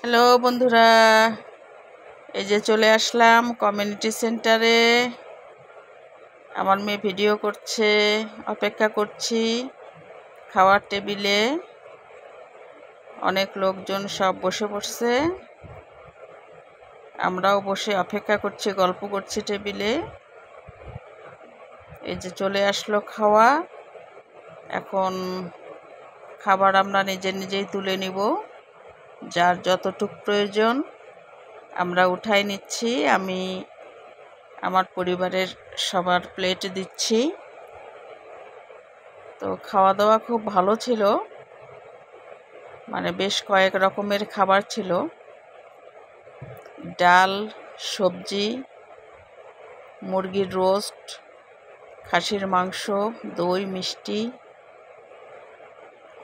Hello বন্ধুরা, এই যে চলে আসলাম কমিউনিটি সেন্টারে। আমার মেয়ে ভিডিও করছে, অপেক্ষা করছি খাওয়ার টেবিলে। অনেক লোকজন সব বসে পড়ছে, আমরাও বসে অপেক্ষা করছি, গল্প করছি টেবিলে। এই যে চলে আসলো খাওয়া। এখন খাবার আমরা নিজেই তুলে নিব, যার যতটুক প্রয়োজন আমরা উঠাই নিচ্ছি। আমি আমার পরিবারের সবার প্লেটে দিচ্ছি। তো খাওয়া দাওয়া খুব ভালো ছিল, মানে বেশ কয়েক রকমের খাবার ছিল, ডাল, সবজি, মুরগির রোস্ট, খাসির মাংস, দই, মিষ্টি,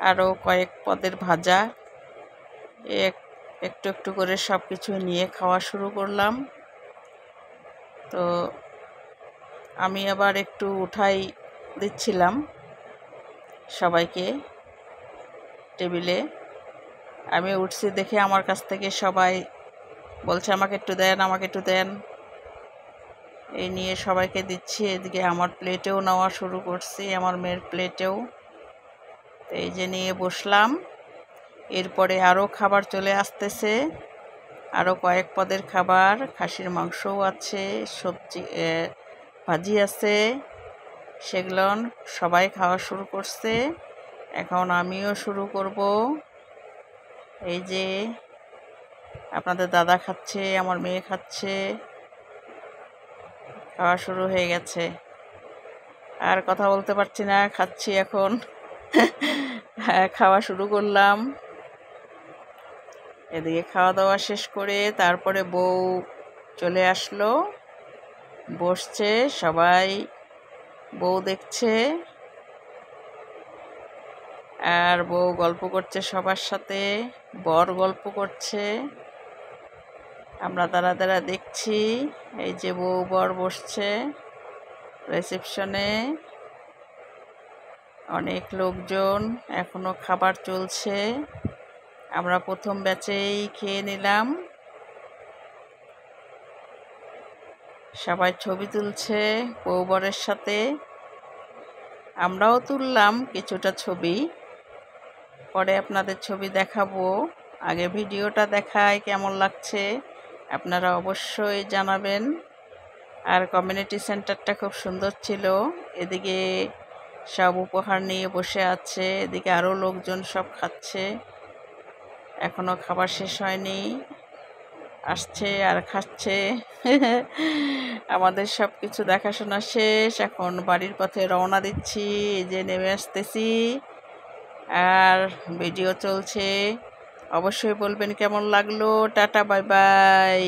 আরও কয়েক পদের ভাজা। একটু একটু করে সব কিছু নিয়ে খাওয়া শুরু করলাম। তো আমি আবার একটু উঠাই দিচ্ছিলাম সবাইকে টেবিলে। আমি উঠছি দেখে আমার কাছ থেকে সবাই বলছে আমাকে একটু দেন, আমাকে একটু দেন। এই নিয়ে সবাইকে দিচ্ছি। এদিকে আমার প্লেটেও নেওয়া শুরু করছি, আমার মেয়ের প্লেটেও। তো এই যে নিয়ে বসলাম। এরপরে আরও খাবার চলে আসতেছে, আরও কয়েক পদের খাবার, খাসির মাংসও আছে, সবজি ভাজি আছে। সেগুলো সবাই খাওয়া শুরু করছে, এখন আমিও শুরু করব। এই যে আপনাদের দাদা খাচ্ছে, আমার মেয়ে খাচ্ছে, খাওয়া শুরু হয়ে গেছে। আর কথা বলতে পারছি না, খাচ্ছি এখন। হ্যাঁ, খাওয়া শুরু করলাম। এদিকে খাওয়া দাওয়া শেষ করে তারপরে বউ চলে আসলো, বসছে, সবাই বউ দেখছে আর বউ গল্প করছে সবার সাথে, বর গল্প করছে, আমরা দাঁড়া দাঁড়া দেখছি। এই যে বউ বর বসছে রিসেপশনে, অনেক লোকজন, এখনো খাবার চলছে। আমরা প্রথম ব্যাচেই খেয়ে নিলাম। সবাই ছবি তুলছে বউ বরের সাথে, আমরাও তুললাম কিছুটা ছবি, পরে আপনাদের ছবি দেখাবো। আগে ভিডিওটা দেখায় কেমন লাগছে আপনারা অবশ্যই জানাবেন। আর কমিউনিটি সেন্টারটা খুব সুন্দর ছিল। এদিকে সব উপহার নিয়ে বসে আছে, এদিকে আরও লোকজন সব খাচ্ছে, এখনো খাবার শেষ হয়নি, আসছে আর খাচ্ছে। আমাদের সব কিছু দেখাশোনা শেষ, এখন বাড়ির পথে রওনা দিচ্ছি। এই যে নেমে আসতেছি আর ভিডিও চলছে। অবশ্যই বলবেন কেমন লাগলো। Tata, bye bye.